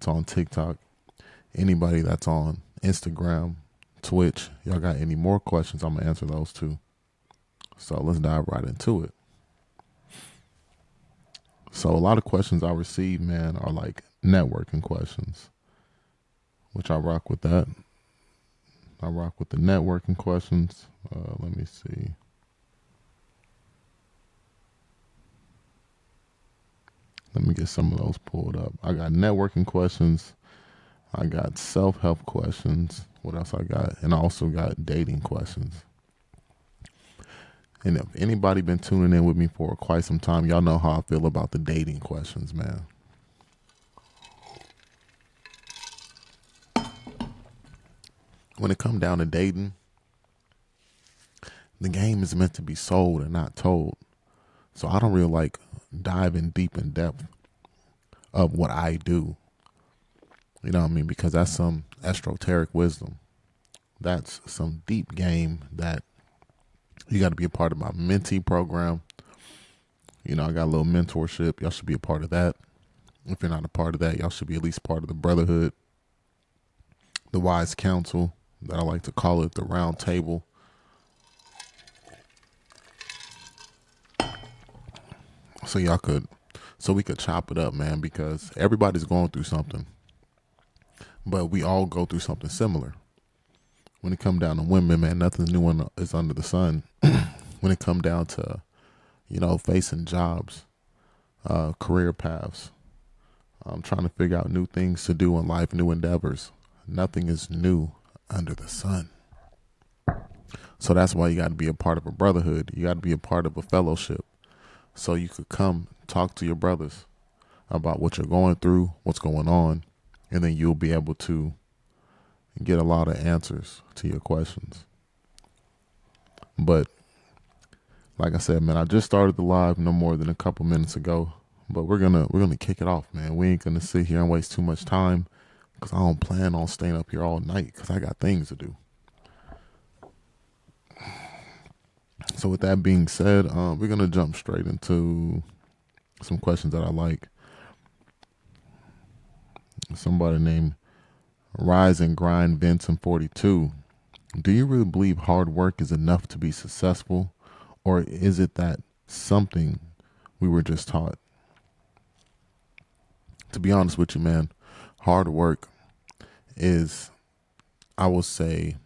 that's on TikTok, anybody that's on Instagram, Twitch, y'all got any more questions, I'm going to answer those too. So let's dive right into it. So a lot of questions I receive, man, are like networking questions, which I rock with that. I rock with the networking questions. Let me see. Let me get some of those pulled up. I got networking questions. I got self-help questions. What else I got? And I also got dating questions. And if anybody been tuning in with me for quite some time, y'all know how I feel about the dating questions, man. When it come down to dating, the game is meant to be sold and not told. So I don't really like diving deep in depth of what I do. You know what I mean? Because that's some esoteric wisdom. That's some deep game that you got to be a part of my mentee program. You know, I got a little mentorship. Y'all should be a part of that. If you're not a part of that, y'all should be at least part of the brotherhood, the wise council, that I like to call it, the round table. So we could chop it up, man, because everybody's going through something, but we all go through something similar. When it come down to women, man, nothing new is under the sun. When it come down to, facing jobs, career paths, trying to figure out new things to do in life, new endeavors, nothing is new under the sun. So that's why you got to be a part of a brotherhood. You got to be a part of a fellowship. So you could come talk to your brothers about what you're going through, what's going on, and then you'll be able to get a lot of answers to your questions. But like I said, man, I just started the live no more than a couple minutes ago, but we're gonna kick it off, man. We ain't gonna sit here and waste too much time because I don't plan on staying up here all night because I got things to do. So with that being said, we're gonna jump straight into some questions that I like. Somebody named Rise and Grind Vincent 42. Do you really believe hard work is enough to be successful, or is it that something we were just taught? To be honest with you, man, hard work is, I will say,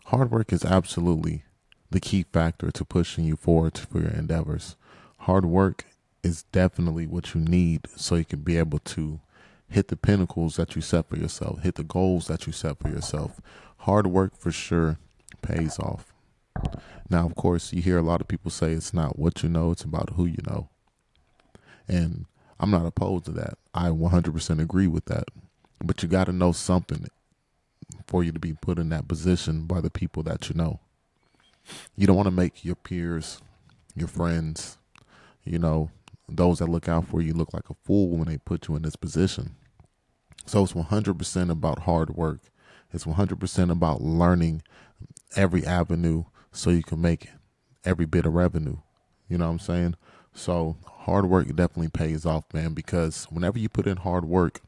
hard work is absolutely the key factor to pushing you forward for your endeavors. Hard work is definitely what you need so you can be able to hit the pinnacles that you set for yourself, hit the goals that you set for yourself. Hard work for sure pays off. Now, of course, you hear a lot of people say it's not what you know, it's about who you know. And I'm not opposed to that. I 100% agree with that. But you got to know something for you to be put in that position by the people that you know. You don't want to make your peers, your friends, those that look out for you look like a fool when they put you in this position. So it's 100% about hard work. It's 100% about learning every avenue so you can make every bit of revenue. You know what I'm saying? So hard work definitely pays off, man, because whenever you put in hard work,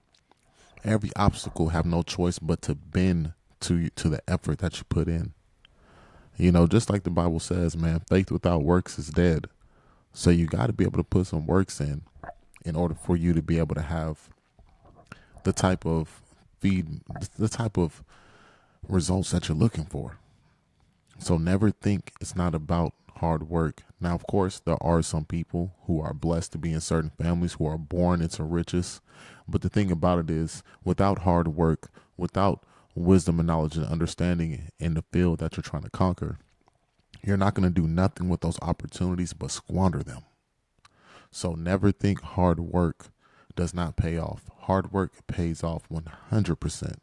every obstacle have no choice but to bend to the effort that you put in. Just like the Bible says, man, faith without works is dead. So you got to be able to put some works in order for you to be able to have the type of results that you're looking for. So never think it's not about hard work. Now, of course, there are some people who are blessed to be in certain families who are born into riches. But the thing about it is, without hard work, without wisdom and knowledge and understanding in the field that you're trying to conquer, you're not going to do nothing with those opportunities but squander them. So never think hard work does not pay off. Hard work pays off 100%.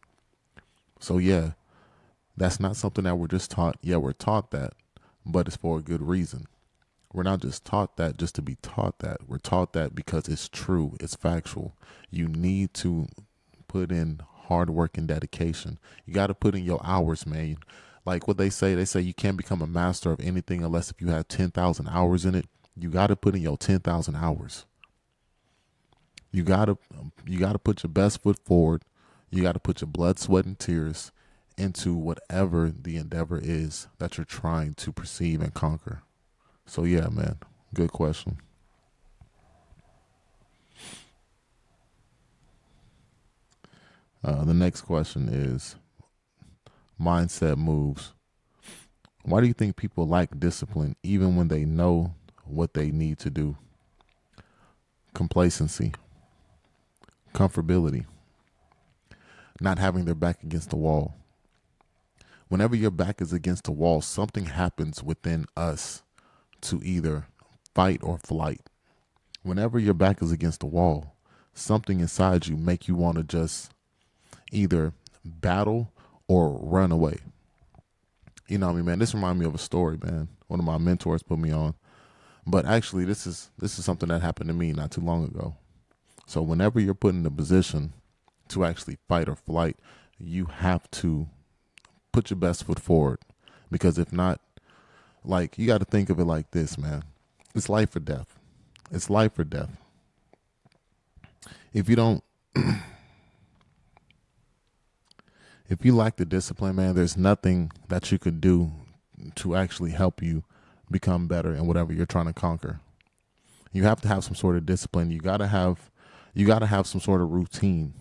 So yeah, that's not something that we're just taught. Yeah, we're taught that, but it's for a good reason. We're not just taught that just to be taught that. We're taught that because it's true. It's factual. You need to put in hard work and dedication. You got to put in your hours, man. Like what they say you can't become a master of anything unless if you have 10,000 hours in it. You got to put in your 10,000 hours. You gotta you gotta put your best foot forward. You gotta put your blood, sweat, and tears into whatever the endeavor is that you're trying to perceive and conquer. So yeah, man, good question. The next question is mindset moves. Why do you think people lack discipline even when they know what they need to do? Complacency, comfortability, not having their back against the wall. Whenever your back is against the wall, something happens within us to either fight or flight. Whenever your back is against the wall, something inside you make you want to just either battle or run away. You know what I mean, man? This reminds me of a story, man. One of my mentors put me on. But actually this is something that happened to me not too long ago. So whenever you're put in a position to actually fight or flight, you have to put your best foot forward. Because if not, like, you got to think of it like this, man. It's life or death. It's life or death. If you don't, if you lack the discipline, man, there's nothing that you could do to actually help you become better in whatever you're trying to conquer. You have to have some sort of discipline. You got to have some sort of routine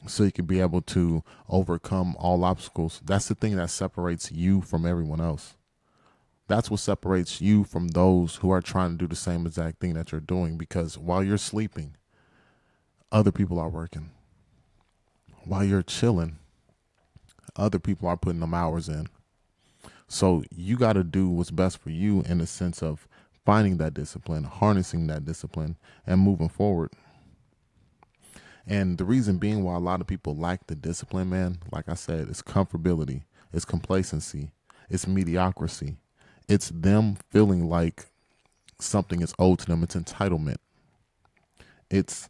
so you can be able to overcome all obstacles. That's the thing that separates you from everyone else. That's what separates you from those who are trying to do the same exact thing that you're doing, because while you're sleeping, other people are working. While you're chilling, other people are putting them hours in. So you got to do what's best for you in the sense of finding that discipline, harnessing that discipline, and moving forward. And the reason being why a lot of people lack the discipline, man, like I said, it's comfortability, it's complacency, it's mediocrity. It's them feeling like something is owed to them. It's entitlement. It's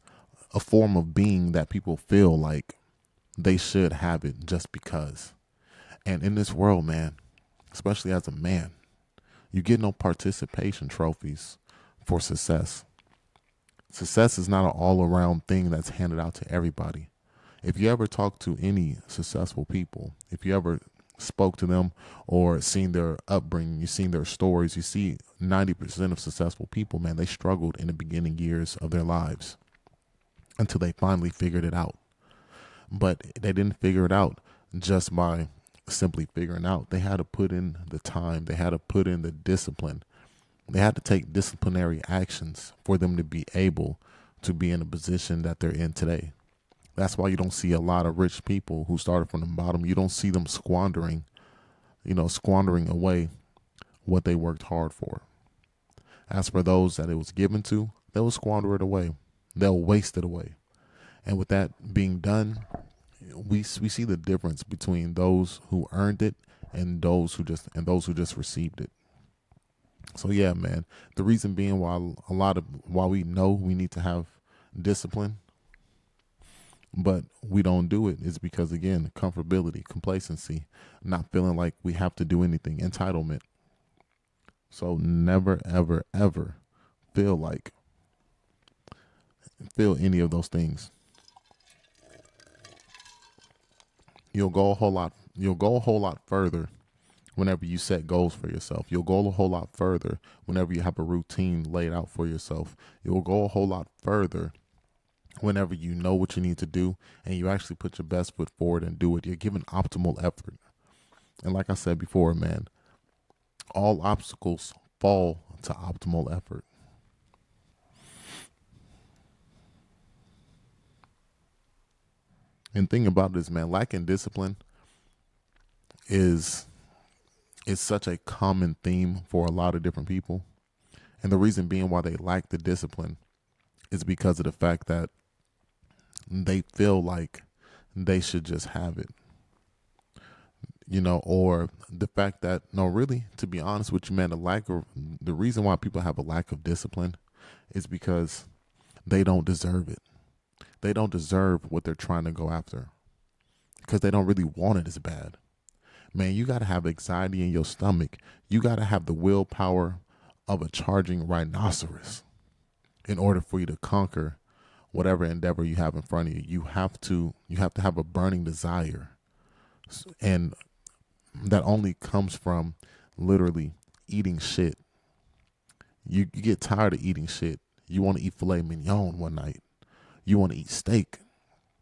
a form of being that people feel like they should have it just because. And in this world, man, especially as a man, you get no participation trophies for success. Success is not an all around thing that's handed out to everybody. If you ever talk to any successful people, if you ever spoke to them or seen their upbringing, you've seen their stories, you see 90% of successful people, man, they struggled in the beginning years of their lives until they finally figured it out. But they didn't figure it out just by simply figuring out. They had to put in the time, they had to put in the discipline, they had to take disciplinary actions for them to be able to be in a position that they're in today. That's why you don't see a lot of rich people who started from the bottom. You don't see them squandering away what they worked hard for. As for those that it was given to, they'll squander it away. They'll waste it away. And with that being done, we see the difference between those who earned it and those who just received it. So yeah, man. The reason being why we know we need to have discipline, but we don't do it, is because, again, comfortability, complacency, not feeling like we have to do anything, entitlement. So never, ever, ever feel like feel any of those things. You'll go a whole lot further whenever you set goals for yourself. You'll go a whole lot further whenever you have a routine laid out for yourself. You'll go a whole lot further whenever you know what you need to do and you actually put your best foot forward and do it. You're giving optimal effort. And like I said before, man, all obstacles fall to optimal effort. And thing about this, man, lacking discipline is such a common theme for a lot of different people. And the reason being why they lack the discipline is because of the fact that they feel like they should just have it, or the fact that, no, really, to be honest with you, man, the reason why people have a lack of discipline is because they don't deserve it. They don't deserve what they're trying to go after because they don't really want it as bad. Man, you got to have anxiety in your stomach. You got to have the willpower of a charging rhinoceros in order for you to conquer whatever endeavor you have in front of you. You have to have a burning desire, and that only comes from literally eating shit. You get tired of eating shit. You want to eat filet mignon one night. You want to eat steak.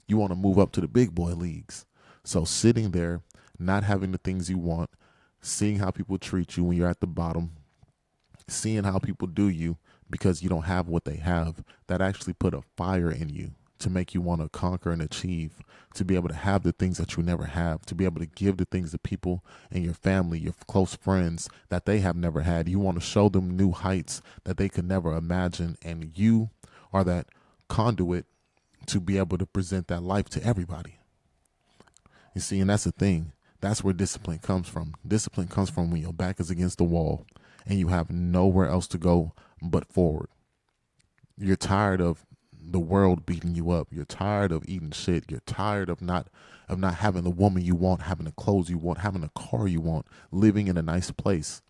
You want to move up to the big boy leagues. So sitting there, not having the things you want, seeing how people treat you when you're at the bottom, seeing how people do you because you don't have what they have, that actually put a fire in you to make you want to conquer and achieve, to be able to have the things that you never have, to be able to give the things to people in your family, your close friends that they have never had. You want to show them new heights that they could never imagine, and you are that conduit to be able to present that life to everybody. You see, and that's the thing. That's where discipline comes from. Discipline comes from when your back is against the wall and you have nowhere else to go but forward. You're tired of the world beating you up. You're tired of eating shit. You're tired of not having the woman you want, having the clothes you want, having the car you want, living in a nice place.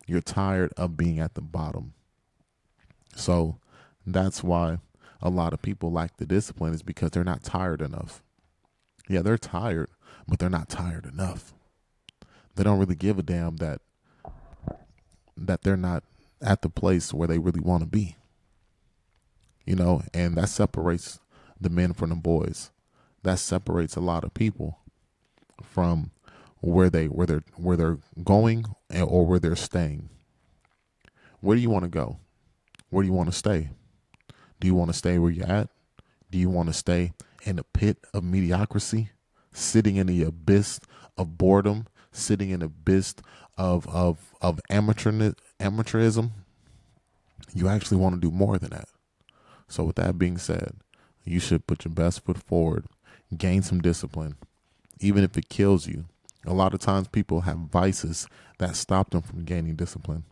You're tired of being at the bottom. So that's why a lot of people lack the discipline, is because they're not tired enough. Yeah, they're tired, but they're not tired enough. They don't really give a damn that they're not at the place where they really want to be. And that separates the men from the boys. That separates a lot of people from where they're going, or where they're staying. Where do you want to go? Where do you want to stay? Do you want to stay where you're at? Do you want to stay in the pit of mediocrity, sitting in the abyss of boredom, sitting in the abyss of amateurism? You actually want to do more than that. So with that being said, you should put your best foot forward, gain some discipline, even if it kills you. A lot of times people have vices that stop them from gaining discipline.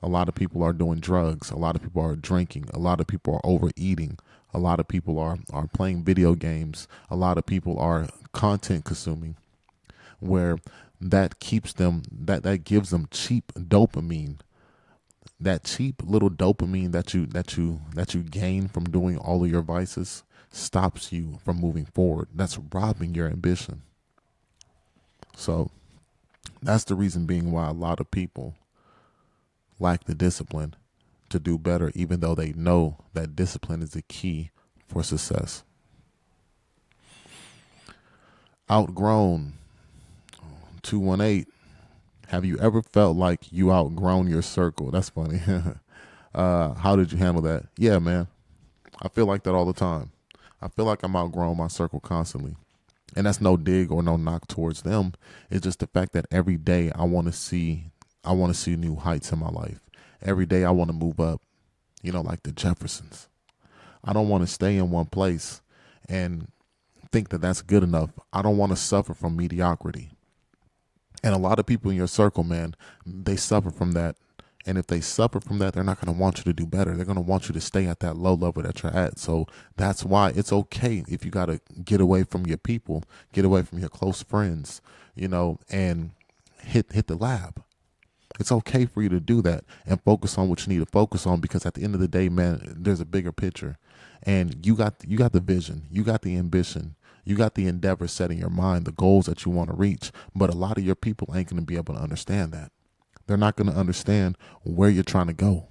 A lot of people are doing drugs. A lot of people are drinking. A lot of people are overeating. A lot of people are playing video games. A lot of people are content consuming, where that keeps them, that gives them cheap dopamine. That cheap little dopamine that you gain from doing all of your vices stops you from moving forward. That's robbing your ambition. So that's the reason being why a lot of people lack the discipline to do better, even though they know that discipline is the key for success. Outgrown 218. Have you ever felt like you outgrown your circle? That's funny. How did you handle that? Yeah, man. I feel like that all the time. I feel like I'm outgrowing my circle constantly. And that's no dig or no knock towards them. It's just the fact that every day I want to see new heights in my life. Every day I want to move up, like the Jeffersons. I don't want to stay in one place and think that that's good enough. I don't want to suffer from mediocrity. And a lot of people in your circle, man, they suffer from that. And if they suffer from that, they're not going to want you to do better. They're going to want you to stay at that low level that you're at. So that's why it's okay if you got to get away from your people, get away from your close friends, and hit the lab. It's okay for you to do that and focus on what you need to focus on, because at the end of the day, man, there's a bigger picture, and you got the vision, you got the ambition, you got the endeavor set in your mind, the goals that you want to reach. But a lot of your people ain't going to be able to understand that. They're not going to understand where you're trying to go.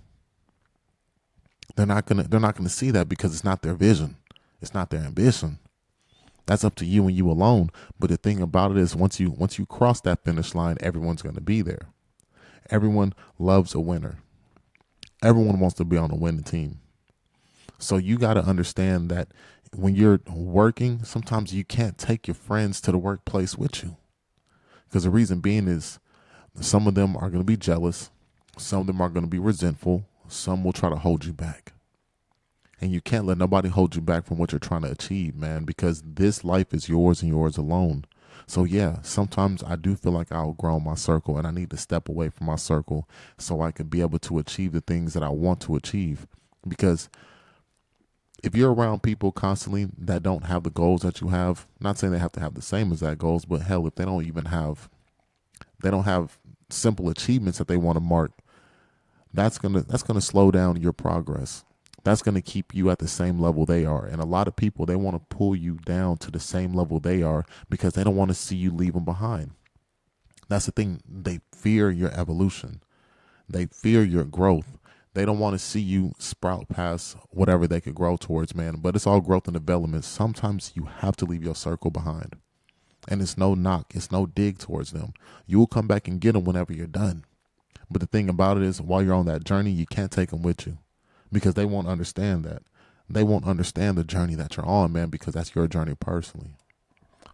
They're not going to see that, because it's not their vision. It's not their ambition. That's up to you and you alone. But the thing about it is, once you cross that finish line, everyone's going to be there. Everyone loves a winner. Everyone wants to be on a winning team. So you got to understand that when you're working, sometimes you can't take your friends to the workplace with you. Because the reason being is, some of them are going to be jealous. Some of them are going to be resentful. Some will try to hold you back. And you can't let nobody hold you back from what you're trying to achieve, man, because this life is yours and yours alone. So yeah, sometimes I do feel like I outgrow my circle, and I need to step away from my circle so I can be able to achieve the things that I want to achieve. Because if you're around people constantly that don't have the goals that you have, not saying they have to have the same exact goals, but hell, if they don't have simple achievements that they want to mark, that's gonna slow down your progress. That's going to keep you at the same level they are. And a lot of people, they want to pull you down to the same level they are because they don't want to see you leave them behind. That's the thing. They fear your evolution. They fear your growth. They don't want to see you sprout past whatever they could grow towards, man. But it's all growth and development. Sometimes you have to leave your circle behind. And it's no knock. It's no dig towards them. You will come back and get them whenever you're done. But the thing about it is, while you're on that journey, you can't take them with you because they won't understand that. They won't understand the journey that you're on, man, because that's your journey personally.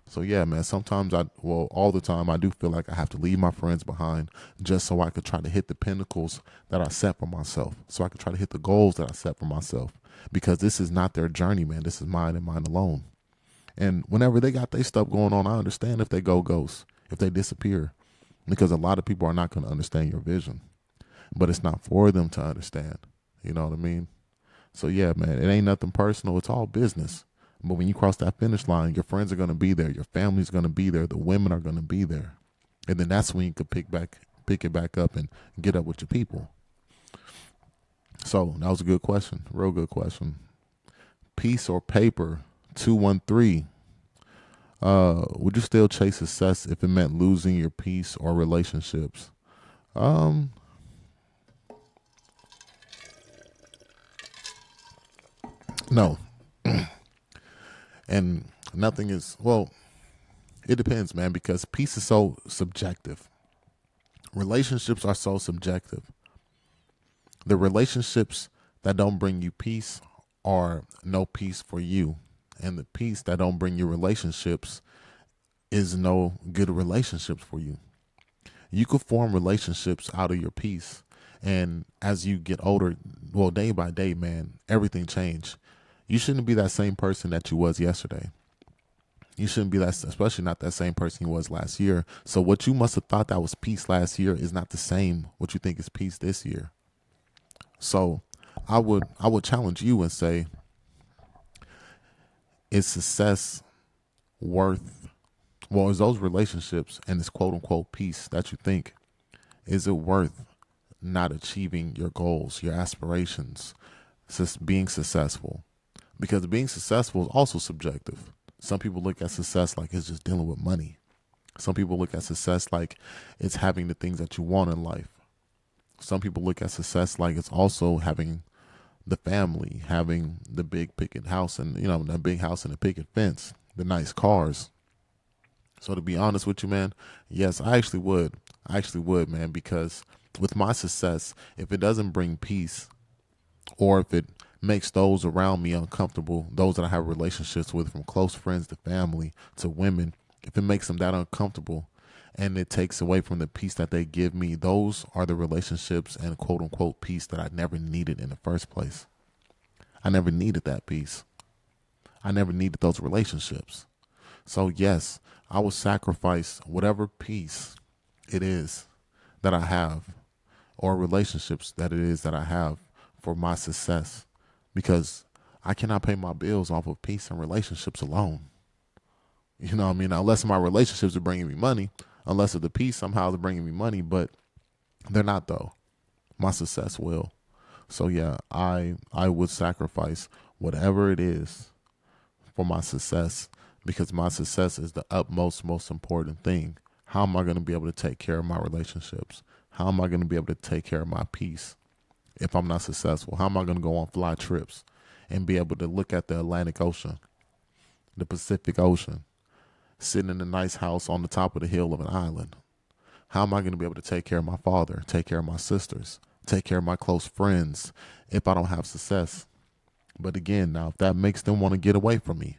So yeah, man, sometimes all the time I do feel like I have to leave my friends behind just so I could try to hit the pinnacles that I set for myself. So I could try to hit the goals that I set for myself because this is not their journey, man. This is mine and mine alone. And whenever they got their stuff going on, I understand if they go ghost, if they disappear, because a lot of people are not going to understand your vision, but it's not for them to understand. You know what I mean? So yeah, man, it ain't nothing personal. It's all business. But when you cross that finish line, your friends are going to be there. Your family's going to be there. The women are going to be there. And then that's when you could pick it back up and get up with your people. So that was a good question. Real good question. Piece or paper, 213. Would you still chase success if it meant losing your peace or relationships? No. And nothing is, well, it depends, man, because peace is so subjective. Relationships are so subjective. The relationships that don't bring you peace are no peace for you. And the peace that don't bring you relationships is no good relationships for you. You could form relationships out of your peace. And as you get older, well, day by day, man, everything changed. You shouldn't be that same person that you was yesterday. You shouldn't be that, especially not that same person you was last year. So what you must have thought that was peace last year is not the same what you think is peace this year. So I would challenge you and say, is success worth, well, is those relationships and this quote unquote peace that you think, is it worth not achieving your goals, your aspirations, being successful? Because being successful is also subjective. Some people look at success like it's just dealing with money. Some people look at success like it's having the things that you want in life. Some people look at success like it's also having the family, having the big picket house and, the big house and the picket fence, the nice cars. So to be honest with you, man, yes, I actually would. I actually would, man, because with my success, if it doesn't bring peace or if it makes those around me uncomfortable, those that I have relationships with, from close friends to family to women, if it makes them that uncomfortable and it takes away from the peace that they give me, those are the relationships and quote unquote peace that I never needed in the first place. I never needed that peace. I never needed those relationships. So yes, I will sacrifice whatever peace it is that I have or relationships that it is that I have for my success, because I cannot pay my bills off of peace and relationships alone. You know what I mean? Unless my relationships are bringing me money, unless the peace somehow is bringing me money, but they're not though. My success will. So yeah, I would sacrifice whatever it is for my success, because my success is the utmost, most important thing. How am I going to be able to take care of my relationships? How am I going to be able to take care of my peace if I'm not successful? How am I going to go on fly trips and be able to look at the Atlantic Ocean, the Pacific Ocean, sitting in a nice house on the top of the hill of an island? How am I going to be able to take care of my father, take care of my sisters, take care of my close friends if I don't have success? But again, now, if that makes them want to get away from me,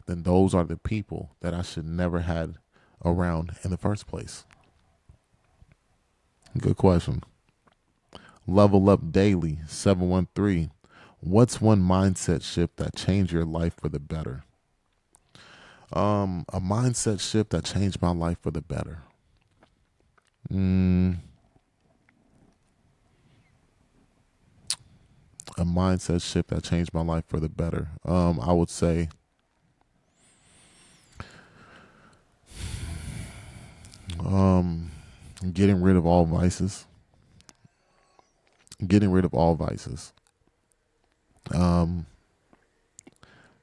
then those are the people that I should never had around in the first place. Good question. Level Up Daily 713. What's one mindset shift that changed your life for the better? A mindset shift that changed my life for the better. A mindset shift that changed my life for the better. I would say getting rid of all vices. Getting rid of all vices. Um,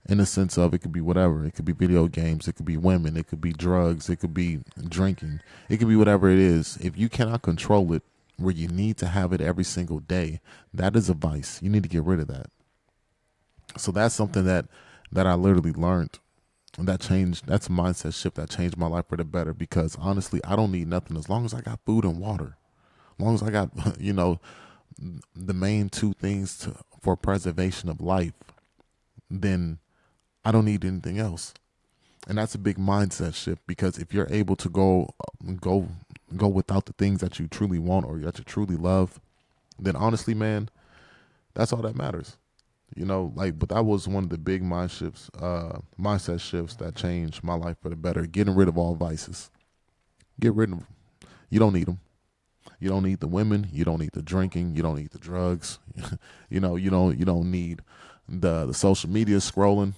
in the sense of it could be whatever. It could be video games. It could be women. It could be drugs. It could be drinking. It could be whatever it is. If you cannot control it, where you need to have it every single day, that is a vice. You need to get rid of that. So that's something that I literally learned. And that changed. That's a mindset shift that changed my life for the better. Because honestly, I don't need nothing as long as I got food and water. As long as I got, the main two things for preservation of life, then I don't need anything else. And that's a big mindset shift because if you're able to go go without the things that you truly want or that you truly love, then honestly, man, that's all that matters. But that was one of the big mindset shifts that changed my life for the better. Getting rid of all vices. Get rid of them. You don't need them. You don't need the women. You don't need the drinking. You don't need the drugs. You don't need the social media scrolling.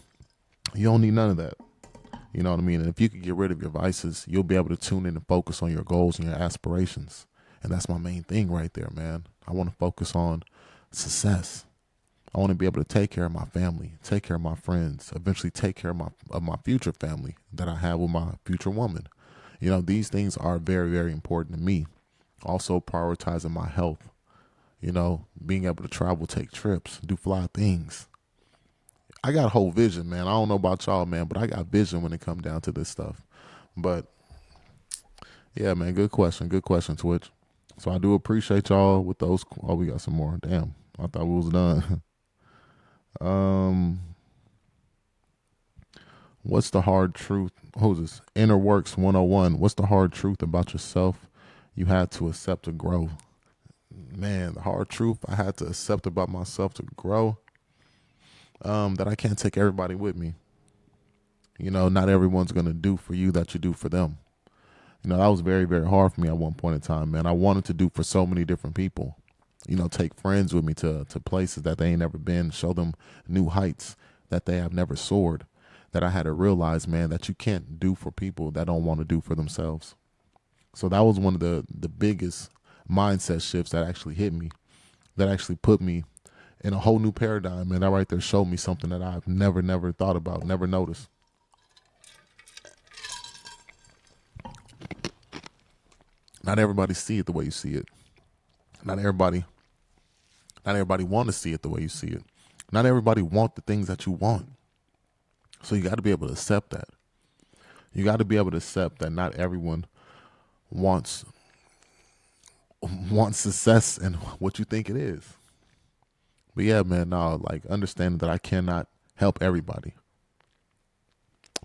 You don't need none of that. You know what I mean? And if you can get rid of your vices, you'll be able to tune in and focus on your goals and your aspirations. And that's my main thing right there, man. I want to focus on success. I want to be able to take care of my family, take care of my friends, eventually take care of my future family that I have with my future woman. These things are very, very important to me. Also prioritizing my health, being able to travel, take trips, do fly things. I got whole vision, man. I don't know about y'all, man, but I got vision when it comes down to this stuff. But yeah, man, good question. Good question, Twitch. So I do appreciate y'all with those. Oh, we got some more. Damn. I thought we was done. um, what's the hard truth? Who's this? Inner Works 101. What's the hard truth about yourself you had to accept to grow? Man, the hard truth I had to accept about myself to grow, that I can't take everybody with me. Not everyone's going to do for you that you do for them. That was very, very hard for me at one point in time, man. I wanted to do for so many different people. Take friends with me to places that they ain't never been, show them new heights that they have never soared, that I had to realize, man, that you can't do for people that don't want to do for themselves. So that was one of the biggest mindset shifts that actually hit me, that actually put me in a whole new paradigm. And that right there showed me something that I've never thought about, never noticed. Not everybody see it the way you see it. Not everybody want to see it the way you see it. Not everybody want the things that you want. So you got to be able to accept that. You got to be able to accept that not everyone wants success in what you think it is. But yeah, man, no, like understanding that I cannot help everybody.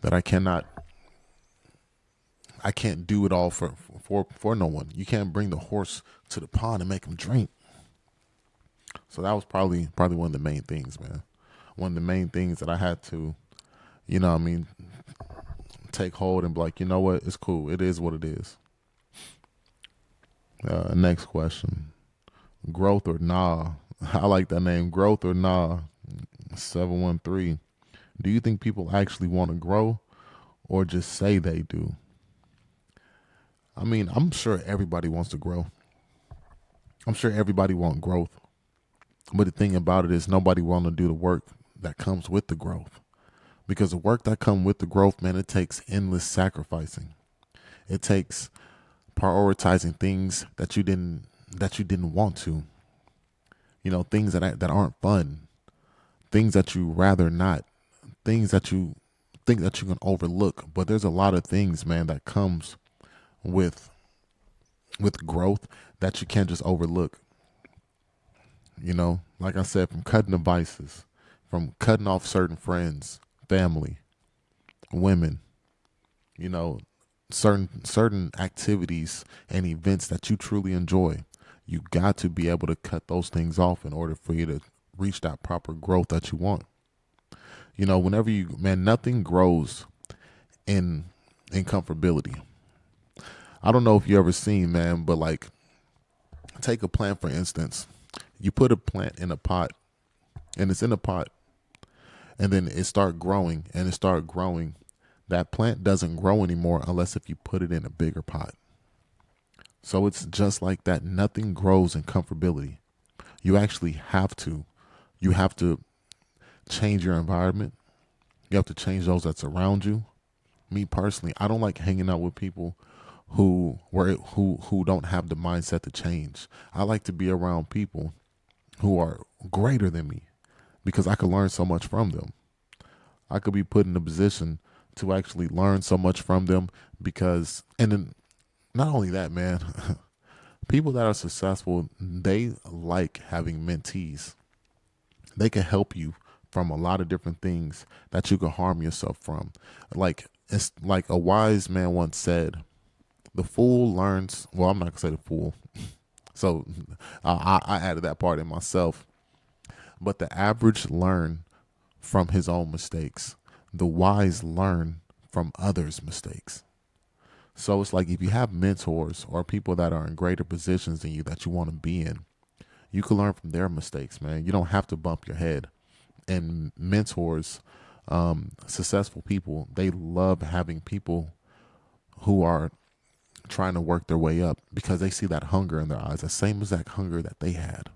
That I can't do it all for no one. You can't bring the horse to the pond and make him drink. So that was probably one of the main things, man. One of the main things that I had to, take hold and be like, you know what, it's cool. It is what it is. Next question. Growth or nah? I like that name. Growth or nah? 713. Do you think people actually want to grow or just say they do? I mean, I'm sure everybody wants to grow. I'm sure everybody wants growth. But the thing about it is nobody want to do the work that comes with the growth. Because the work that comes with the growth, man, it takes endless sacrificing. It takes prioritizing things that you didn't want to. Things that aren't fun, things that you rather not, things that you think that you can overlook. But there's a lot of things, man, that comes with growth that you can't just overlook. Like I said, from cutting the vices, from cutting off certain friends, family, women, certain activities and events that you truly enjoy. You got to be able to cut those things off in order for you to reach that proper growth that you want. Whenever nothing grows in comfortability. I don't know if you ever seen, man, but like take a plant for instance. You put a plant in a pot and it's in a pot and then it start growing and it start growing. That plant doesn't grow anymore unless if you put it in a bigger pot. So it's just like that. Nothing grows in comfortability. You actually have to change your environment. You have to change those that's around you. Me personally, I don't like hanging out with people who don't have the mindset to change. I like to be around people who are greater than me because I can learn so much from them. I could be put in a position to actually learn so much from them because, and then not only that, man, people that are successful, they like having mentees. They can help you from a lot of different things that you can harm yourself from. Like it's like a wise man once said, the fool learns. Well, I'm not gonna say the fool. So I added that part in myself. But the average learn from his own mistakes. The wise learn from others' mistakes. So it's like if you have mentors or people that are in greater positions than you that you want to be in, you can learn from their mistakes, man. You don't have to bump your head. And mentors, successful people, they love having people who are trying to work their way up because they see that hunger in their eyes, the same exact hunger that they had.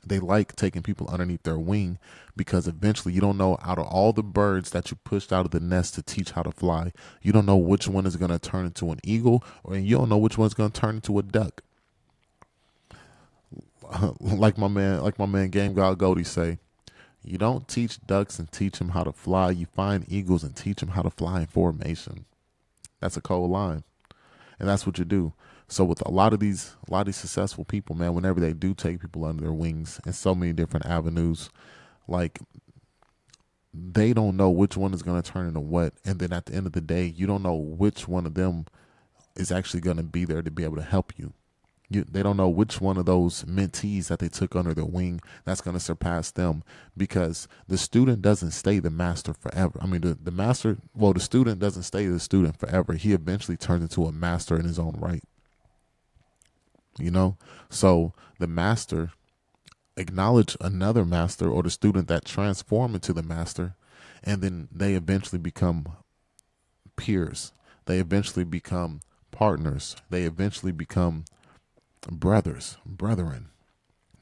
They like taking people underneath their wing because eventually you don't know out of all the birds that you pushed out of the nest to teach how to fly, you don't know which one is going to turn into an eagle or you don't know which one's going to turn into a duck. Like my man Game God Goldie say, you don't teach ducks and teach them how to fly. You find eagles and teach them how to fly in formation. That's a cold line. And that's what you do. So with a lot of these successful people, man, whenever they do take people under their wings in so many different avenues, like they don't know which one is going to turn into what, and then at the end of the day, you don't know which one of them is actually going to be there to be able to help you. They don't know which one of those mentees that they took under their wing that's going to surpass them because the student doesn't stay the master forever. I mean, the master, well, the student doesn't stay the student forever. He eventually turns into a master in his own right, you know? So the master acknowledge another master or the student that transform into the master, and then they eventually become peers. They eventually become partners. They eventually become brethren.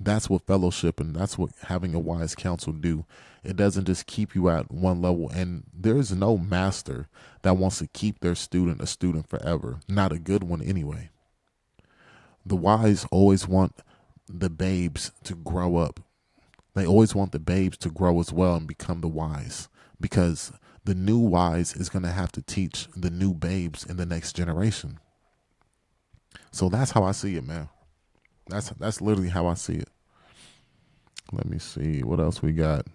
That's what fellowship and that's what having a wise counsel do. It doesn't just keep you at one level. And there's no master that wants to keep their student a student forever. Not a good one anyway. The wise always want the babes to grow up. They always want the babes to grow as well and become the wise because the new wise is going to have to teach the new babes in the next generation. So that's how I see it, man. That's literally how I see it. Let me see what else we got.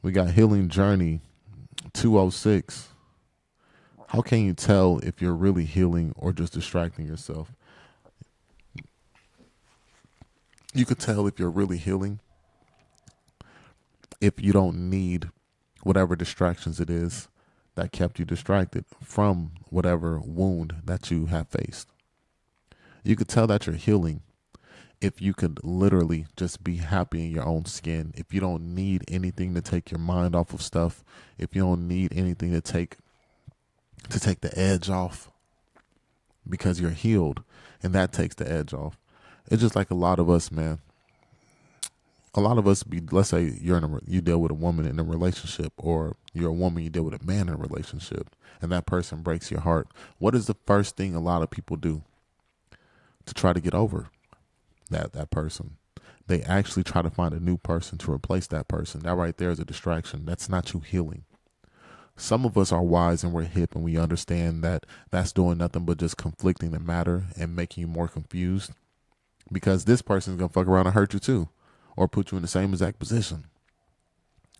We got Healing Journey 206. How can you tell if you're really healing or just distracting yourself? You could tell if you're really healing if you don't need whatever distractions it is that kept you distracted from whatever wound that you have faced. You could tell that you're healing if you could literally just be happy in your own skin, if you don't need anything to take your mind off of stuff, if you don't need anything to take the edge off because you're healed and that takes the edge off. It's just like a lot of us, man. A lot of us let's say you deal with a woman in a relationship or you're a woman, you deal with a man in a relationship and that person breaks your heart. What is the first thing a lot of people do to try to get over that person? They actually try to find a new person to replace that person. That right there is a distraction. That's not you healing. Some of us are wise and we're hip and we understand that that's doing nothing but just conflicting the matter and making you more confused because this person is going to fuck around and hurt you too or put you in the same exact position.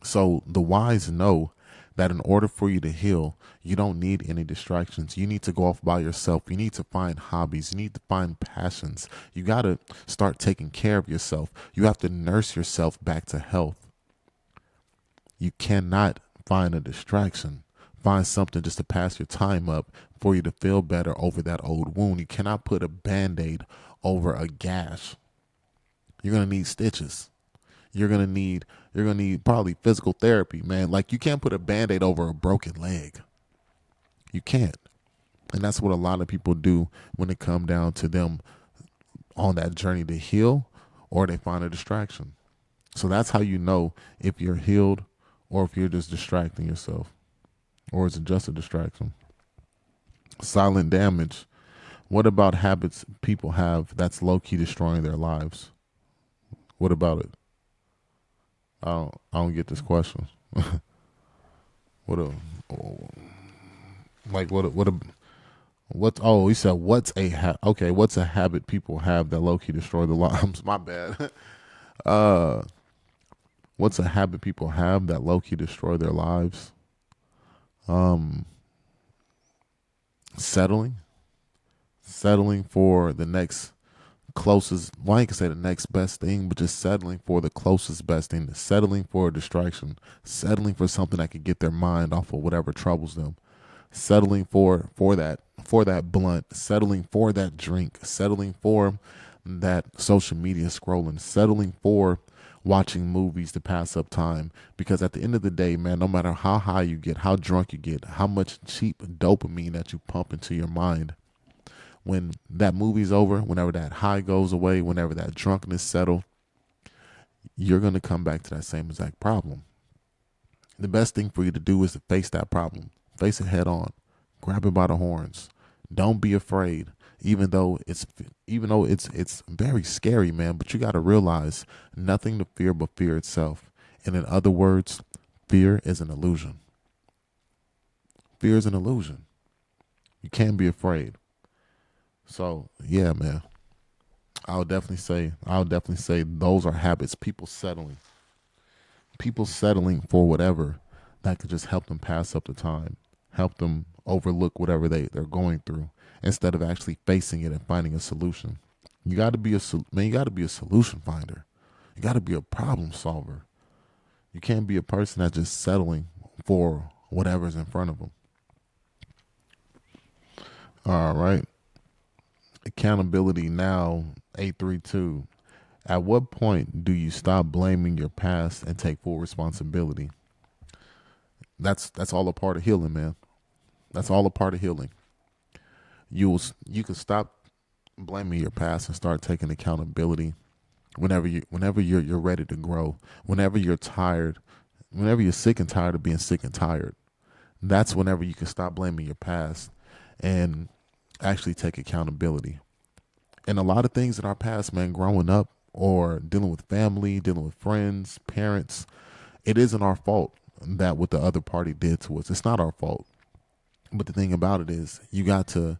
So the wise know that in order for you to heal, you don't need any distractions. You need to go off by yourself. You need to find hobbies. You need to find passions. You got to start taking care of yourself. You have to nurse yourself back to health. You cannot find a distraction. Find something just to pass your time up for you to feel better over that old wound. You cannot put a Band-Aid over a gash. You're going to need stitches. You're gonna need probably physical therapy, man. Like you can't put a Band-Aid over a broken leg. You can't. And that's what a lot of people do when it come down to them on that journey to heal or they find a distraction. So that's how you know if you're healed or if you're just distracting yourself, or is it just a distraction? Silent damage. What about habits people have that's low key destroying their lives? What about it? I don't get this question. What a like what a what's oh he said what's a okay, what's a habit people have that low key destroy the lives? My bad. uh, what's a habit people have that low key destroy their lives? Um, settling, settling for the next closest. Well, I ain't gonna say the next best thing, but just settling for the closest best thing. Settling for a distraction. Settling for something that could get their mind off of whatever troubles them. Settling for that blunt. Settling for that drink. Settling for that social media scrolling. Settling for watching movies to pass up time. Because at the end of the day, man, no matter how high you get, how drunk you get, how much cheap dopamine that you pump into your mind, when that movie's over, whenever that high goes away, whenever that drunkenness settle, you're going to come back to that same exact problem. The best thing for you to do is to face that problem, face it head on, grab it by the horns. Don't be afraid, even though it's very scary, man. But you got to realize nothing to fear but fear itself. And in other words, fear is an illusion. Fear is an illusion. You can't be afraid. So yeah, man. I'll definitely say those are habits. People settling for whatever that could just help them pass up the time, help them overlook whatever they're going through, instead of actually facing it and finding a solution. You got to be man. You got to be a solution finder. You got to be a problem solver. You can't be a person that's just settling for whatever's in front of them. All right. Accountability now. 832. At what point do you stop blaming your past and take full responsibility? That's all a part of healing, man. That's all a part of healing. You can stop blaming your past and start taking accountability whenever you're ready to grow. Whenever you're tired, whenever you're sick and tired of being sick and tired. That's whenever you can stop blaming your past and actually take accountability. And a lot of things in our past, man, growing up or dealing with family, dealing with friends, parents, it isn't our fault that what the other party did to us. It's not our fault. But the thing about it is you got to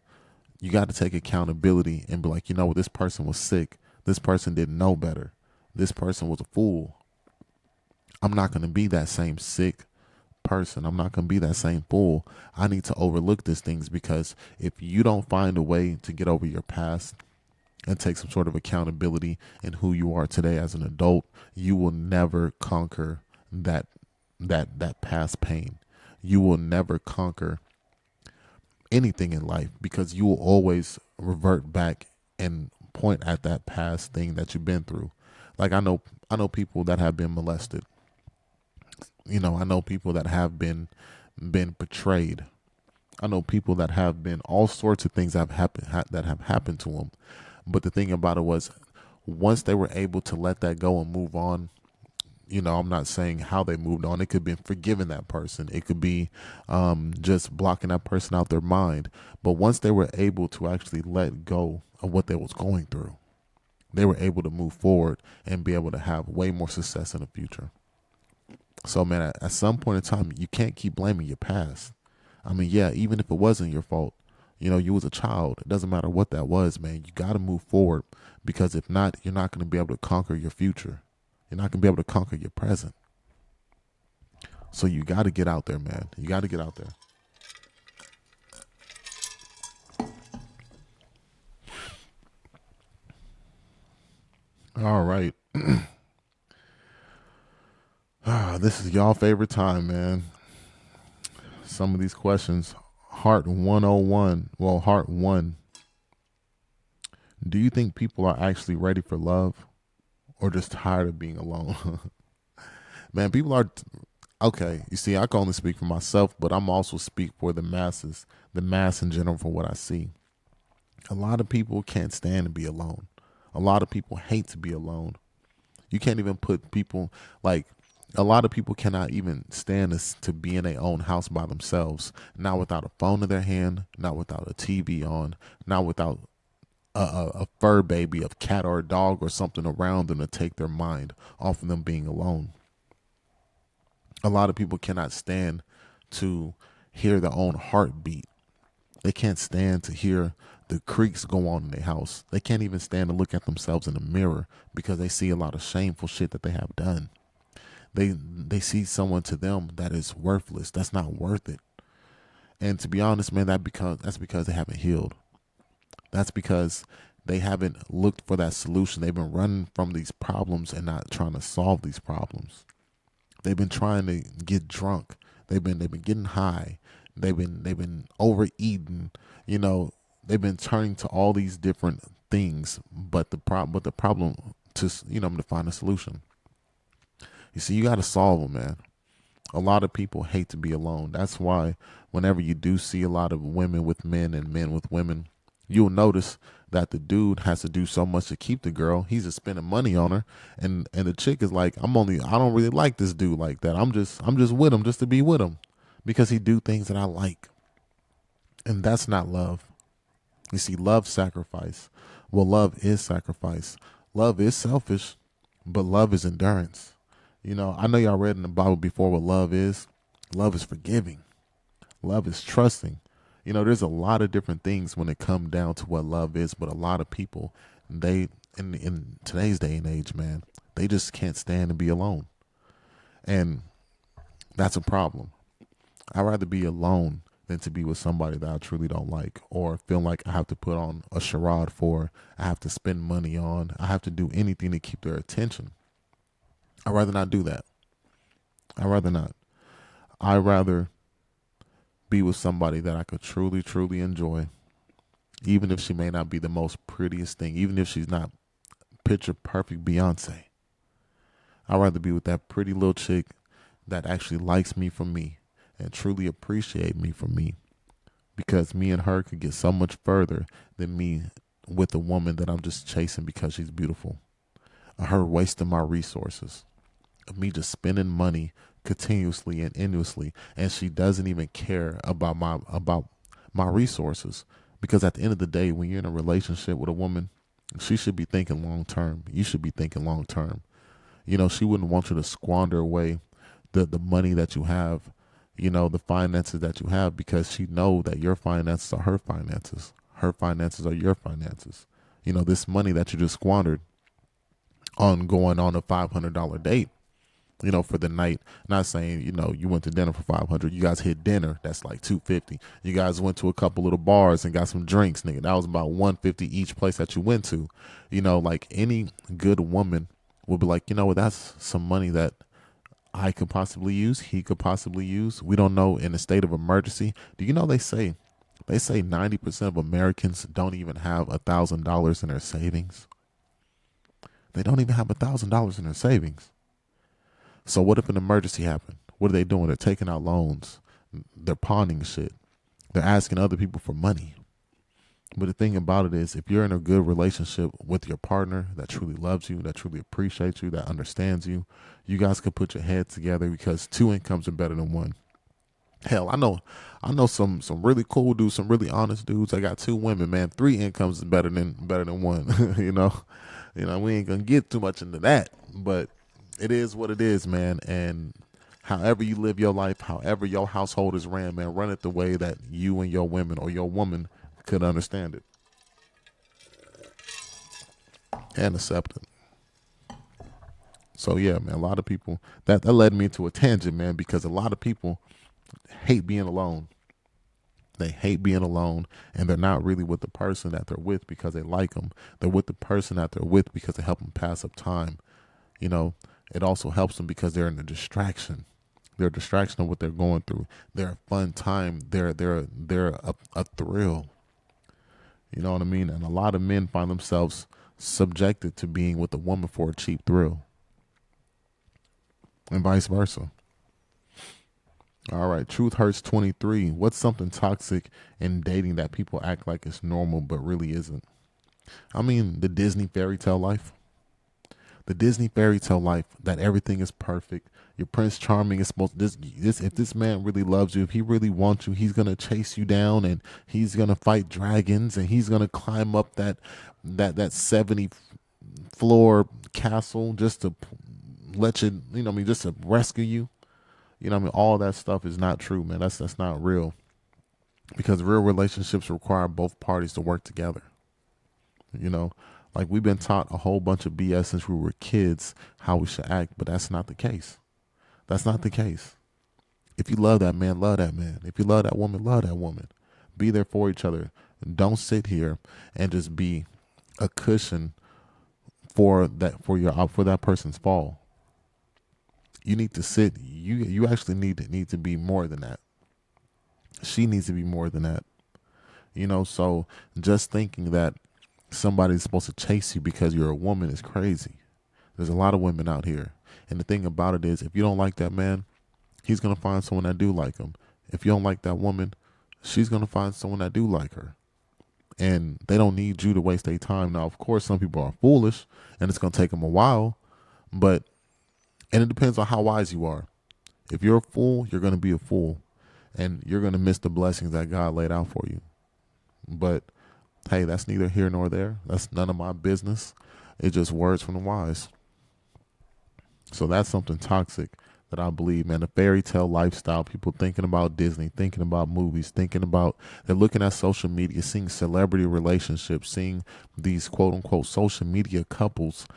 take accountability and be like, you know what, this person was sick. This person didn't know better. This person was a fool. I'm not going to be that same sick person. I'm not going to be that same fool. I need to overlook these things, because if you don't find a way to get over your past and take some sort of accountability in who you are today as an adult, you will never conquer that past pain. You will never conquer anything in life, because you will always revert back and point at that past thing that you've been through. Like I know people that have been molested. I know people that have been betrayed. I know people that have been all sorts of things that have happened to them. But the thing about it was, once they were able to let that go and move on, I'm not saying how they moved on. It could be forgiving that person. It could be just blocking that person out their mind. But once they were able to actually let go of what they was going through, they were able to move forward and be able to have way more success in the future. So, man, at some point in time, you can't keep blaming your past. I mean, yeah, even if it wasn't your fault, you was a child. It doesn't matter what that was, man. You got to move forward, because if not, you're not going to be able to conquer your future. You're not going to be able to conquer your present. So you got to get out there, man. You got to get out there. All right. This is y'all favorite time, man. Some of these questions. Heart 101. Well, Heart 1. Do you think people are actually ready for love, or just tired of being alone? Man, people are okay. You see, I can only speak for myself, but I'm also speak for the masses, the mass in general, for what I see. A lot of people can't stand to be alone. A lot of people hate to be alone. You can't even put people like a lot of people cannot even stand to be in their own house by themselves, not without a phone in their hand, not without a TV on, not without a fur baby, a cat or a dog or something around them to take their mind off of them being alone. A lot of people cannot stand to hear their own heartbeat. They can't stand to hear the creaks go on in their house. They can't even stand to look at themselves in the mirror because they see a lot of shameful shit that they have done. They see someone to them that is worthless. That's not worth it. And to be honest, man, that's because they haven't healed. That's because they haven't looked for that solution. They've been running from these problems and not trying to solve these problems. They've been trying to get drunk. They've been getting high. They've been overeating. You know, they've been turning to all these different things, but the problem to find a solution. You see, you got to solve them, man. A lot of people hate to be alone. That's why whenever you do see a lot of women with men and men with women, you'll notice that the dude has to do so much to keep the girl. He's just spending money on her, and the chick is like, I don't really like this dude like that. I'm just with him just to be with him because he do things that I like, and that's not love. You see, love sacrifice. Well, love is sacrifice. Love is selfish, but love is endurance. I know y'all read in the Bible before what love is. Love is forgiving. Love is trusting. There's a lot of different things when it comes down to what love is, but a lot of people, they in today's day and age, man, they just can't stand to be alone. And that's a problem. I'd rather be alone than to be with somebody that I truly don't like or feel like I have to put on a charade for, I have to spend money on, I have to do anything to keep their attention. I'd rather not do that. I'd rather not. I'd rather be with somebody that I could truly, truly enjoy, even if she may not be the most prettiest thing, even if she's not picture perfect Beyonce. I'd rather be with that pretty little chick that actually likes me for me and truly appreciate me for me, because me and her could get so much further than me with a woman that I'm just chasing because she's beautiful. Her wasting my resources, of me just spending money continuously and endlessly, and she doesn't even care about my resources. Because at the end of the day, when you're in a relationship with a woman, she should be thinking long term. You should be thinking long term. She wouldn't want you to squander away the money that you have, the finances that you have, because she know that your finances are her finances. Her finances are your finances. This money that you just squandered on going on a $500 date, for the night. Not saying, you went to dinner for 500. You guys hit dinner. That's like 250. You guys went to a couple little bars and got some drinks, nigga. That was about 150 each place that you went to. Like any good woman would be like, that's some money that I could possibly use. He could possibly use. We don't know, in a state of emergency. Do you know they say 90% of Americans don't even have $1,000 in their savings? They don't even have $1,000 in their savings. So what if an emergency happened? What are they doing? They're taking out loans. They're pawning shit. They're asking other people for money. But the thing about it is, if you're in a good relationship with your partner that truly loves you, that truly appreciates you, that understands you, you guys can put your heads together, because two incomes are better than one. Hell, I know some really cool dudes, some really honest dudes. I got two women, man. Three incomes is better than one. We ain't gonna get too much into that, but it is what it is, man. And however you live your life, however your household is ran, man, run it the way that you and your women or your woman could understand it and accept it. So yeah, man, a lot of people that led me into a tangent, man, because a lot of people hate being alone. They hate being alone, and they're not really with the person that they're with because they like them. They're with the person that they're with because they help them pass up time. It also helps them because they're in a distraction. They're a distraction of what they're going through. They're a fun time. They're a thrill. You know what I mean? And a lot of men find themselves subjected to being with a woman for a cheap thrill, and vice versa. All right, Truth Hurts 23. What's something toxic in dating that people act like it's normal but really isn't? I mean, the Disney fairy tale life. The Disney fairy tale life that everything is perfect. Your Prince Charming is supposed this if this man really loves you, if he really wants you, he's gonna chase you down and he's gonna fight dragons and he's gonna climb up that 70 floor castle just to let you, I mean, just to rescue you. I mean, all that stuff is not true, man. That's not real, because real relationships require both parties to work together. You know, like we've been taught a whole bunch of BS since we were kids how we should act, but that's not the case. That's not the case. If you love that man, love that man. If you love that woman, love that woman. Be there for each other. Don't sit here and just be a cushion for that person's fall. You need to sit. You actually need to be more than that. She needs to be more than that. So just thinking that somebody's supposed to chase you because you're a woman is crazy. There's a lot of women out here. And the thing about it is, if you don't like that man, he's going to find someone that do like him. If you don't like that woman, she's going to find someone that do like her. And they don't need you to waste their time. Now, of course, some people are foolish and it's going to take them a while, and it depends on how wise you are. If you're a fool, you're going to be a fool and you're going to miss the blessings that God laid out for you. But hey, that's neither here nor there. That's none of my business. It's just words from the wise. So that's something toxic that I believe, man. The fairy tale lifestyle, people thinking about Disney, thinking about movies, they're looking at social media, seeing celebrity relationships, seeing these quote unquote social media couples,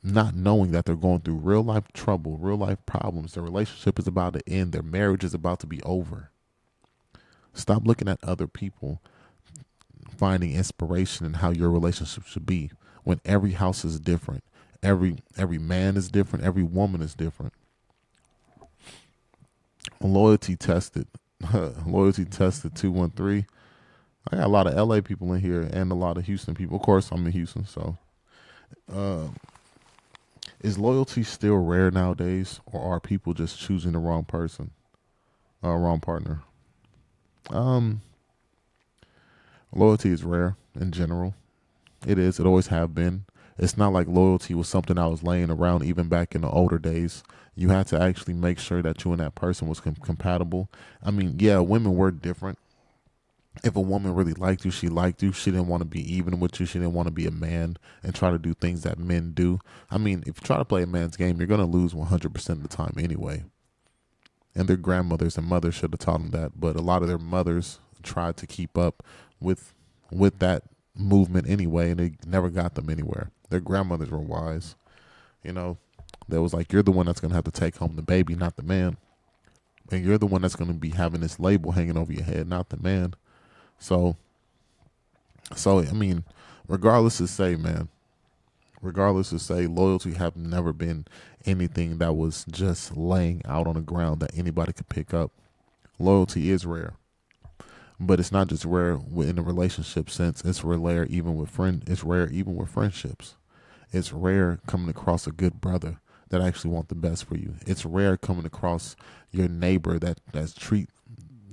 not knowing that they're going through real life trouble, real life problems. Their relationship is about to end. Their marriage is about to be over. Stop looking at other people finding inspiration in how your relationship should be, when every house is different. Every man is different. Every woman is different. Loyalty tested. Loyalty tested 213. I got a lot of LA people in here and a lot of Houston people. Of course, I'm in Houston, so is loyalty still rare nowadays, or are people just choosing the wrong person, wrong partner? Loyalty is rare in general. It is. It always have been. It's not like loyalty was something that was laying around even back in the older days. You had to actually make sure that you and that person was compatible. I mean, yeah, women were different. If a woman really liked you, she liked you. She didn't want to be even with you. She didn't want to be a man and try to do things that men do. I mean, if you try to play a man's game, you're going to lose 100% of the time anyway. And their grandmothers and mothers should have taught them that. But a lot of their mothers tried to keep up with that movement anyway, and they never got them anywhere. Their grandmothers were wise. That was like, you're the one that's going to have to take home the baby, not the man. And you're the one that's going to be having this label hanging over your head, not the man. So I mean, regardless to say, loyalty have never been anything that was just laying out on the ground that anybody could pick up. Loyalty is rare. But it's not just rare in a relationship sense. It's rare even with friendships. It's rare coming across a good brother that actually want the best for you. It's rare coming across your neighbor that treat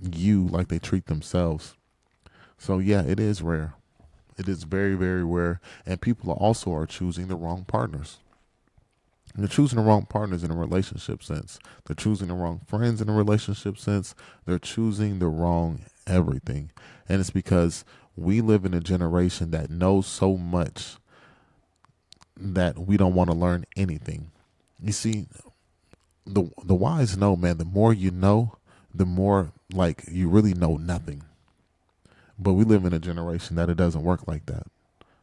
you like they treat themselves. So yeah, it is rare. It is very, very rare. And people also are choosing the wrong partners. They're choosing the wrong partners in a relationship sense. They're choosing the wrong friends in a relationship sense. They're choosing the wrong everything. And it's because we live in a generation that knows so much that we don't want to learn anything. You see, the wise know, man, the more you know, the more like you really know nothing. But we live in a generation that it doesn't work like that.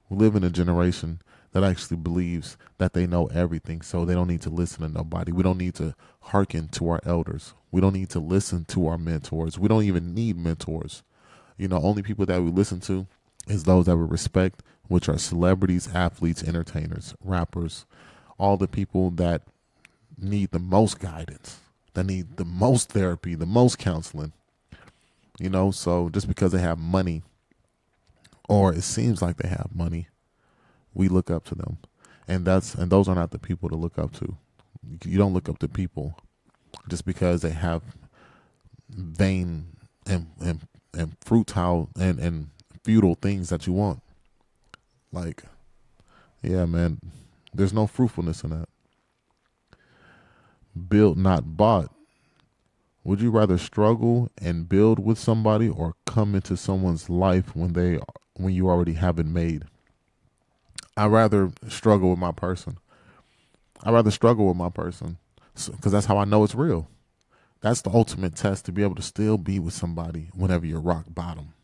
We live in a generation that actually believes that they know everything, so they don't need to listen to nobody. We don't need to hearken to our elders. We don't need to listen to our mentors. We don't even need mentors. Only people that we listen to is those that we respect, which are celebrities, athletes, entertainers, rappers, all the people that need the most guidance, that need the most therapy, the most counseling. So just because they have money, or it seems like they have money, we look up to them. And those are not the people to look up to. You don't look up to people just because they have vain and futile and futile things that you want. Like, yeah, man, There's no fruitfulness in that. Built, not bought. Would you rather struggle and build with somebody or come into someone's life when you already have it made? I rather struggle with my person. I rather struggle with my person because that's how I know it's real. That's the ultimate test, to be able to still be with somebody whenever you're rock bottom.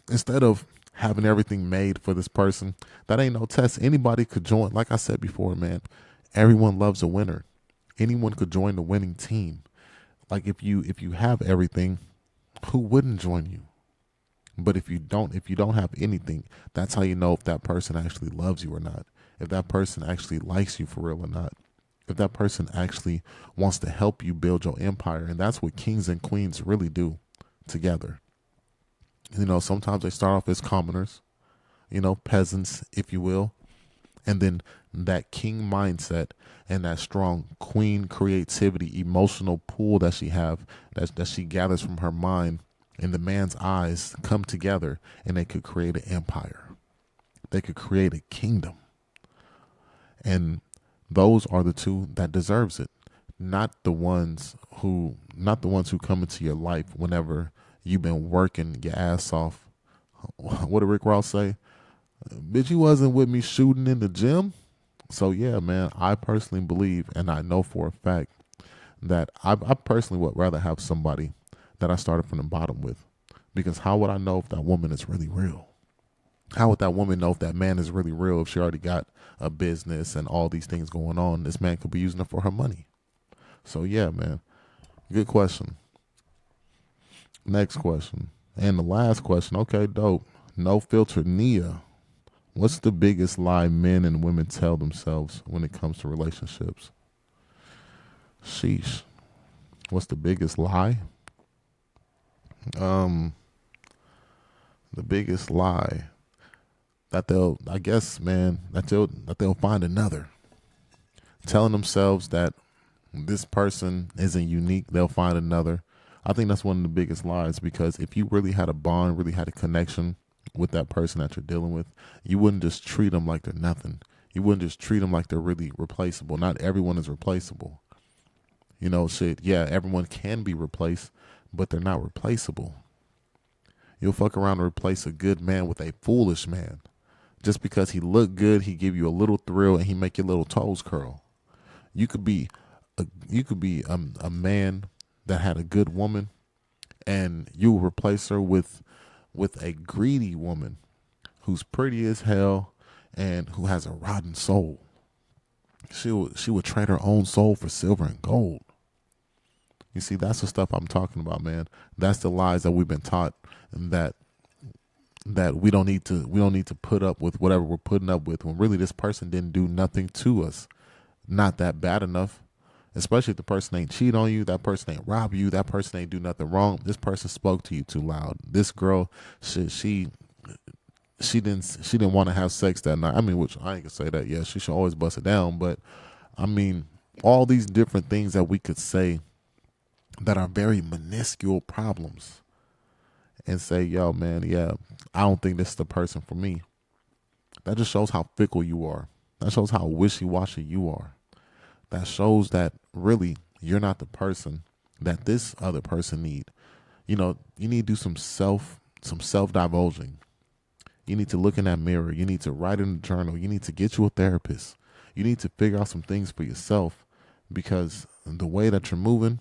Instead of having everything made for this person, that ain't no test. Anybody could join. Like I said before, man, everyone loves a winner. Anyone could join the winning team. Like if you have everything, who wouldn't join you? But if you don't have anything, that's how you know if that person actually loves you or not. If that person actually likes you for real or not. If that person actually wants to help you build your empire. And that's what kings and queens really do together. Sometimes they start off as commoners, peasants, if you will. And then that king mindset and that strong queen creativity, emotional pool that she gathers from her mind and the man's eyes come together, and they could create an empire. They could create a kingdom. And those are the two that deserves it. Not the ones who come into your life whenever you've been working your ass off. What did Rick Ross say? Bitch, you wasn't with me shooting in the gym. So yeah, man, I personally believe, and I know for a fact, that I personally would rather have somebody that I started from the bottom with. Because how would I know if that woman is really real? How would that woman know if that man is really real if she already got a business and all these things going on? This man could be using it for her money. So yeah, man, good question. Next question. And the last question. Okay, dope. No filter Nia. What's the biggest lie men and women tell themselves when it comes to relationships? Sheesh. What's the biggest lie? Um, the biggest lie that I guess, man, that they'll find another. Telling themselves that this person isn't unique, they'll find another. I think that's one of the biggest lies, because if you really had a bond, really had a connection with that person that you're dealing with, you wouldn't just treat them like they're nothing. You wouldn't just treat them like they're really replaceable. Not everyone is replaceable. Shit, yeah, everyone can be replaced, but they're not replaceable. You'll fuck around and replace a good man with a foolish man. Just because he look good, he give you a little thrill and he make your little toes curl. You could be a man that had a good woman, and you replace her with a greedy woman who's pretty as hell and who has a rotten soul. She would trade her own soul for silver and gold. You see, that's the stuff I'm talking about, man. That's the lies that we've been taught, and that we don't need to put up with whatever we're putting up with, when really this person didn't do nothing to us. Not that bad enough. Especially if the person ain't cheat on you, that person ain't rob you, that person ain't do nothing wrong. This person spoke to you too loud. This girl, she didn't want to have sex that night. I mean, which I ain't gonna say that. Yeah, she should always bust it down. But I mean, all these different things that we could say that are very minuscule problems, and say, yo, man, yeah, I don't think this is the person for me. That just shows how fickle you are. That shows how wishy-washy you are. That shows that really you're not the person that this other person need. You need to do some self divulging. You need to look in that mirror. You need to write in a journal. You need to get you a therapist. You need to figure out some things for yourself, because the way that you're moving,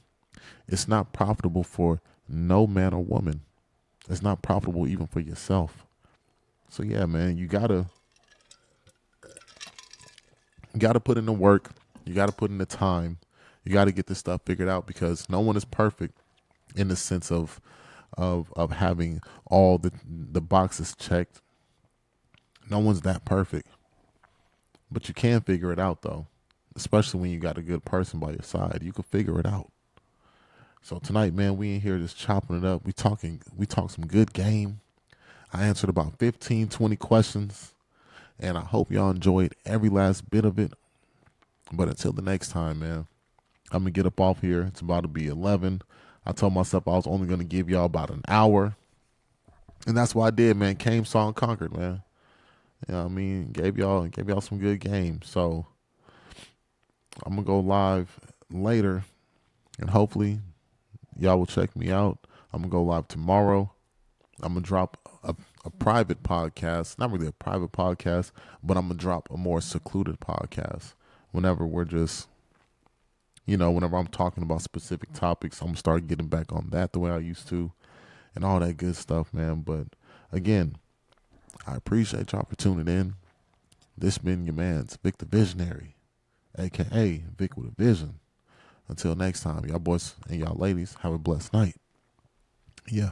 it's not profitable for no man or woman. It's not profitable even for yourself. So yeah, man, you gotta put in the work. You gotta put in the time. You gotta get this stuff figured out, because no one is perfect in the sense of having all the boxes checked. No one's that perfect. But you can figure it out though. Especially when you got a good person by your side. You can figure it out. So tonight, man, we in here just chopping it up. We talk some good game. I answered about 15, 20 questions, and I hope y'all enjoyed every last bit of it. But until the next time, man, I'm going to get up off here. It's about to be 11. I told myself I was only going to give y'all about an hour. And that's what I did, man. Came, saw, and conquered, man. You know what I mean? Gave y'all some good games. So I'm gonna go live later, and hopefully y'all will check me out. I'm gonna go live tomorrow. I'm gonna drop a private podcast, not really a private podcast, but I'm gonna drop a more secluded podcast whenever we're just, whenever I'm talking about specific topics. I'm gonna start getting back on that the way I used to, and all that good stuff, man. But again, I appreciate y'all for tuning in. This been your man's Vic the Visionary, aka Vic with a Vision. Until next time, y'all boys and y'all ladies, have a blessed night. Yeah.